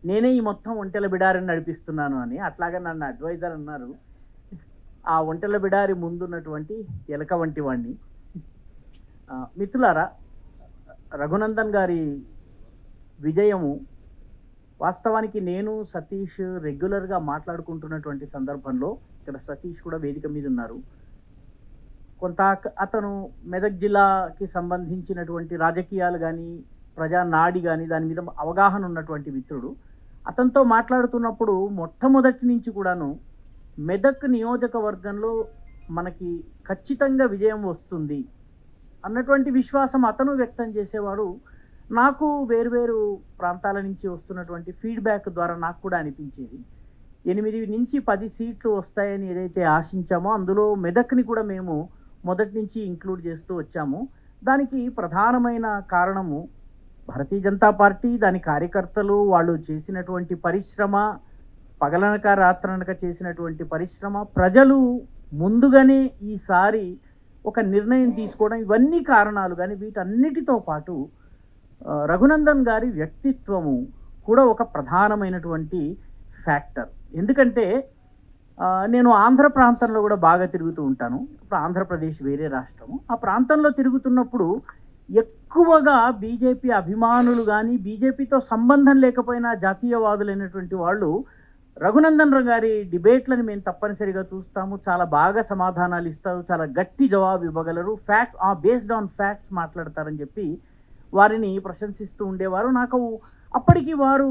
నేనే ఈ మొత్తం ఒంటెల బిడారిని నడిపిస్తున్నాను అని. అట్లాగా నన్ను అడ్వైజర్ అన్నారు. ఆ ఒంటెల బిడారి ముందున్నటువంటి ఎలక వంటి వాడిని. మిత్రులారా, రఘునందన్ గారి విజయము వాస్తవానికి నేను సతీష్ రెగ్యులర్గా మాట్లాడుకుంటున్నటువంటి సందర్భంలో, ఇక్కడ సతీష్ కూడా వేదిక మీద ఉన్నారు, కొంత అతను మెదక్ జిల్లాకి సంబంధించినటువంటి రాజకీయాలు కానీ ప్రజా నాడి కానీ దాని మీద అవగాహన ఉన్నటువంటి మిత్రుడు. అతనితో మాట్లాడుతున్నప్పుడు మొట్టమొదటి నుంచి కూడాను మెదక్ నియోజకవర్గంలో మనకి ఖచ్చితంగా విజయం వస్తుంది అన్నటువంటి విశ్వాసం అతను వ్యక్తం చేసేవాడు. నాకు వేరువేరు ప్రాంతాల నుంచి వస్తున్నటువంటి ఫీడ్బ్యాక్ ద్వారా నాకు కూడా అనిపించేది 8 నుంచి 10 సీట్లు వస్తాయని ఏదైతే ఆశించామో అందులో మెదక్ని కూడా మేము మొదటి నుంచి ఇంక్లూడ్ చేస్తూ వచ్చాము. దానికి ప్రధానమైన కారణము భారతీయ జనతా పార్టీ, దాని కార్యకర్తలు, వాళ్ళు చేసినటువంటి పరిశ్రమ, పగలనక రాత్రనక చేసినటువంటి పరిశ్రమ, ప్రజలు ముందుగానే ఈసారి ఒక నిర్ణయం తీసుకోవడం, ఇవన్నీ కారణాలు. కానీ వీటన్నిటితో పాటు రఘునందన్ గారి వ్యక్తిత్వము కూడా ఒక ప్రధానమైనటువంటి ఫ్యాక్టర్. ఎందుకంటే నేను ఆంధ్ర ప్రాంతంలో కూడా బాగా తిరుగుతూ ఉంటాను. ఇప్పుడు ఆంధ్రప్రదేశ్ వేరే రాష్ట్రము. ఆ ప్రాంతంలో తిరుగుతున్నప్పుడు ఎక్కువగా బీజేపీ అభిమానులు కానీ బీజేపీతో సంబంధం లేకపోయినా జాతీయవాదులైనటువంటి వాళ్ళు రఘునందన్ గారి డిబేట్లను మేము తప్పనిసరిగా చూస్తాము. చాలా బాగా సమాధానాలు ఇస్తారు, చాలా గట్టి జవాబు ఇవ్వగలరు, ఫ్యాక్ట్స్ బేస్డ్ ఆన్ ఫ్యాక్ట్స్ మాట్లాడతారని చెప్పి వారిని ప్రశంసిస్తూ ఉండేవారు. నాకు అప్పటికి వారు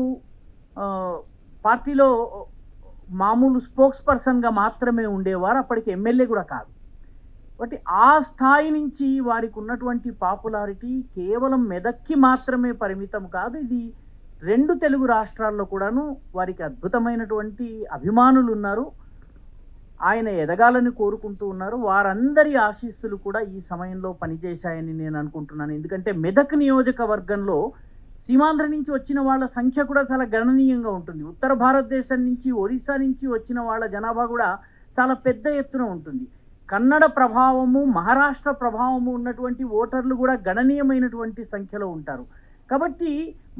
పార్టీలో మామూలు స్పోక్స్ పర్సన్గా మాత్రమే ఉండేవారు, అప్పటికి ఎమ్మెల్యే కూడా కాదు. కాబట్టి ఆ స్థాయి నుంచి వారికి ఉన్నటువంటి పాపులారిటీ కేవలం మెదక్కి మాత్రమే పరిమితం కాదు, ఇది 2 తెలుగు రాష్ట్రాల్లో కూడాను వారికి అద్భుతమైనటువంటి అభిమానులు ఉన్నారు. ఆయన ఎదగాలని కోరుకుంటూ ఉన్నారు. వారందరి ఆశీస్సులు కూడా ఈ సమయంలో పనిచేశాయని నేను అనుకుంటున్నాను. ఎందుకంటే మెదక్ నియోజకవర్గంలో సీమాంధ్ర నుంచి వచ్చిన వాళ్ళ సంఖ్య కూడా చాలా గణనీయంగా ఉంటుంది. ఉత్తర భారతదేశం నుంచి, ఒరిస్సా నుంచి వచ్చిన వాళ్ళ జనాభా కూడా చాలా పెద్ద ఎత్తున ఉంటుంది. కన్నడ ప్రభావము, మహారాష్ట్ర ప్రభావము ఉన్నటువంటి ఓటర్లు కూడా గణనీయమైనటువంటి సంఖ్యలో ఉంటారు. కాబట్టి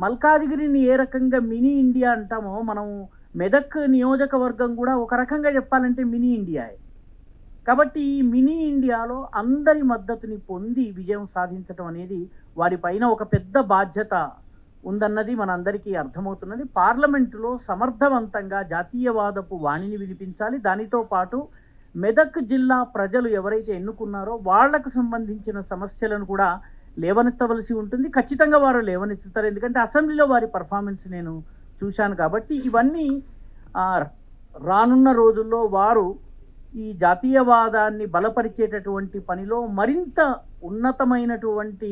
మల్కాజిగిరిని ఏ రకంగా మినీ ఇండియా అంటామో, మనం మెదక్ నియోజకవర్గం కూడా ఒక రకంగా చెప్పాలంటే మినీ ఇండియాయే. కాబట్టి ఈ మినీ ఇండియాలో అందరి మద్దతుని పొంది విజయం సాధించడం అనేది వారిపైన ఒక పెద్ద బాధ్యత ఉందన్నది మనందరికీ అర్థమవుతున్నది. పార్లమెంటులో సమర్థవంతంగా జాతీయవాదపు వాణిని వినిపించాలి. దానితో పాటు మెదక్ జిల్లా ప్రజలు ఎవరైతే ఎన్నుకున్నారో వాళ్లకు సంబంధించిన సమస్యలను కూడా లేవనెత్తవలసి ఉంటుంది. ఖచ్చితంగా వారు లేవనెత్తుతారు, ఎందుకంటే అసెంబ్లీలో వారి పర్ఫార్మెన్స్ నేను చూశాను. కాబట్టి ఇవన్నీ రానున్న రోజుల్లో వారు ఈ జాతీయవాదాన్ని బలపరిచేటటువంటి పనిలో మరింత ఉన్నతమైనటువంటి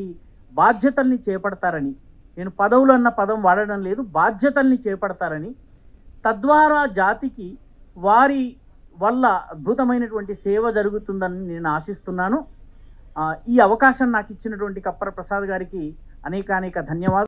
బాధ్యతల్ని చేపడతారని, నేను పదవులు అన్న పదం వాడడం లేదు, బాధ్యతల్ని చేపడతారని, తద్వారా జాతికి వారి వల్ల అద్భుతమైనటువంటి సేవ జరుగుతుందని నేను ఆశిస్తున్నాను. ఈ అవకాశం నాకు ఇచ్చినటువంటి కప్పర ప్రసాద్ గారికి అనేక ధన్యవాదాలు.